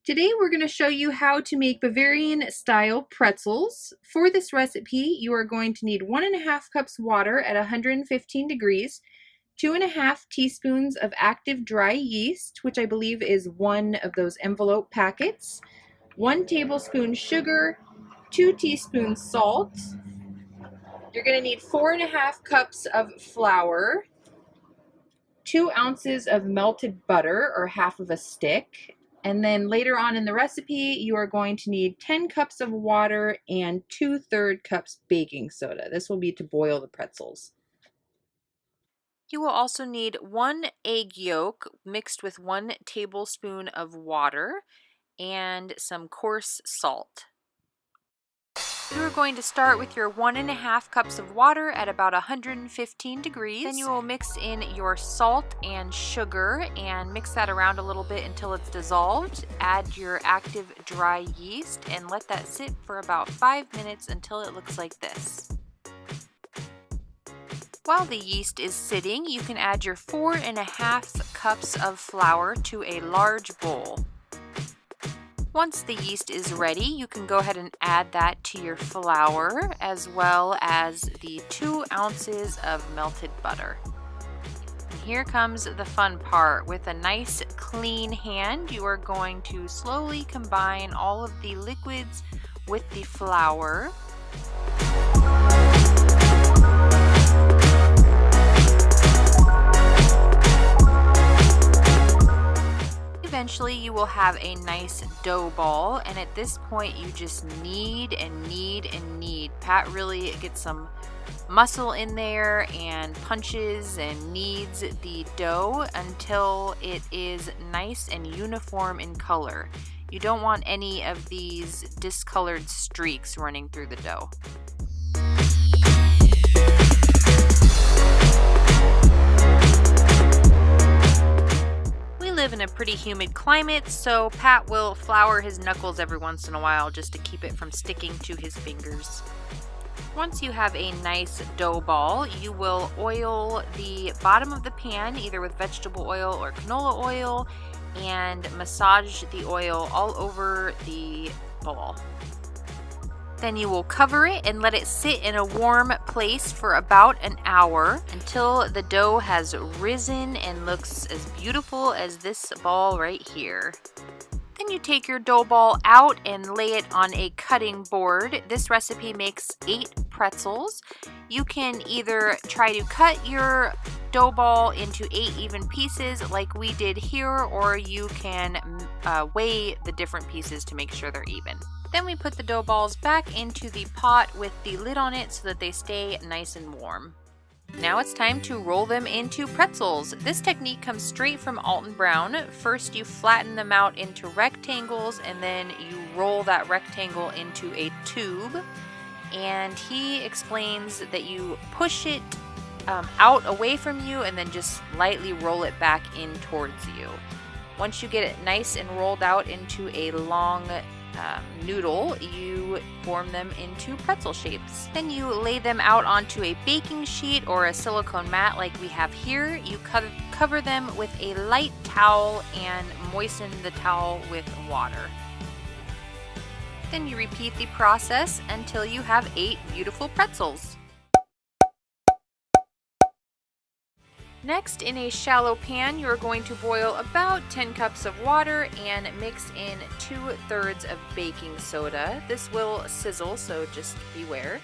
Today we're going to show you how to make Bavarian style pretzels. For this recipe, you are going to need 1.5 cups water at 115 degrees, 2.5 teaspoons of active dry yeast, which I believe is one of those envelope packets, 1 tablespoon sugar, 2 teaspoons salt. You're going to need 4.5 cups of flour, 2 ounces of melted butter or half of a stick. And then later on in the recipe, you are going to need 10 cups of water and 2/3 cups baking soda. This will be to boil the pretzels. You will also need 1 egg yolk mixed with 1 tablespoon of water and some coarse salt. You are going to start with your 1.5 cups of water at about 115 degrees. Then you will mix in your salt and sugar and mix that around a little bit until it's dissolved. Add your active dry yeast and let that sit for about 5 minutes until it looks like this. While the yeast is sitting, you can add your 4.5 cups of flour to a large bowl. Once the yeast is ready, you can go ahead and add that to your flour as well as the 2 ounces of melted butter. And here comes the fun part. With a nice clean hand, you are going to slowly combine all of the liquids with the flour. Eventually you will have a nice dough ball, and at this point you just knead and knead and knead. Pat really gets some muscle in there and punches and kneads the dough until it is nice and uniform in color. You don't want any of these discolored streaks running through the dough. Live in a pretty humid climate, so Pat will flour his knuckles every once in a while just to keep it from sticking to his fingers. Once you have a nice dough ball, you will oil the bottom of the pan either with vegetable oil or canola oil and massage the oil all over the ball. Then you will cover it and let it sit in a warm place for about an hour until the dough has risen and looks as beautiful as this ball right here. Then you take your dough ball out and lay it on a cutting board. This recipe makes 8 pretzels. You can either try to cut your dough ball into 8 even pieces like we did here, or you can weigh the different pieces to make sure they're even. Then we put the dough balls back into the pot with the lid on it so that they stay nice and warm. Now it's time to roll them into pretzels. This technique comes straight from Alton Brown. First you flatten them out into rectangles and then you roll that rectangle into a tube. And he explains that you push it out away from you and then just lightly roll it back in towards you. Once you get it nice and rolled out into a long noodle, you form them into pretzel shapes. Then you lay them out onto a baking sheet or a silicone mat like we have here. You cover them with a light towel and moisten the towel with water. Then you repeat the process until you have 8 beautiful pretzels. Next, in a shallow pan, you are going to boil about 10 cups of water and mix in 2/3 of baking soda. This will sizzle, so just beware.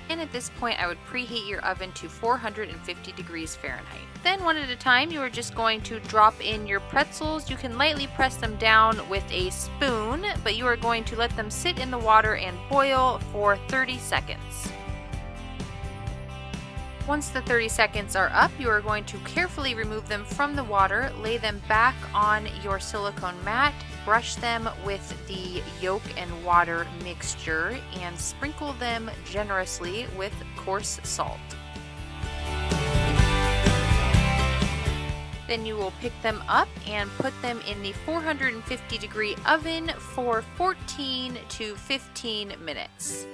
And at this point, I would preheat your oven to 450 degrees Fahrenheit. Then one at a time, you are just going to drop in your pretzels. You can lightly press them down with a spoon, but you are going to let them sit in the water and boil for 30 seconds. Once the 30 seconds are up, you are going to carefully remove them from the water, lay them back on your silicone mat, brush them with the yolk and water mixture, and sprinkle them generously with coarse salt. Then you will pick them up and put them in the 450 degree oven for 14 to 15 minutes.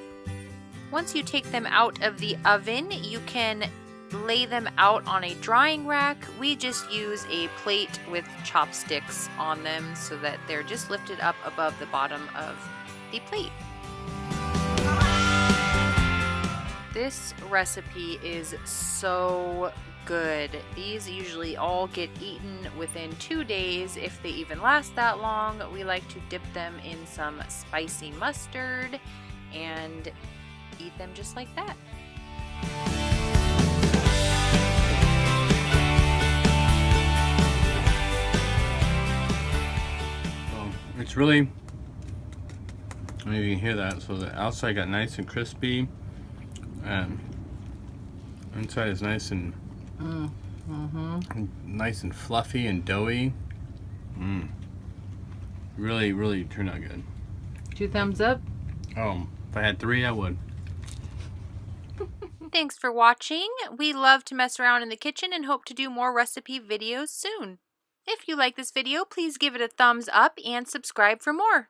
Once you take them out of the oven, you can lay them out on a drying rack. We just use a plate with chopsticks on them so that they're just lifted up above the bottom of the plate. This recipe is so good. These usually all get eaten within 2 days, if they even last that long. We like to dip them in some spicy mustard and eat them just like that. Well, it's really, I don't know if you can hear that, so the outside got nice and crispy, and inside is nice and nice and fluffy and doughy. Really, really turned out good. 2 thumbs up. Oh, if I had 3, I would. Thanks for watching. We love to mess around in the kitchen and hope to do more recipe videos soon. If you like this video, please give it a thumbs up and subscribe for more.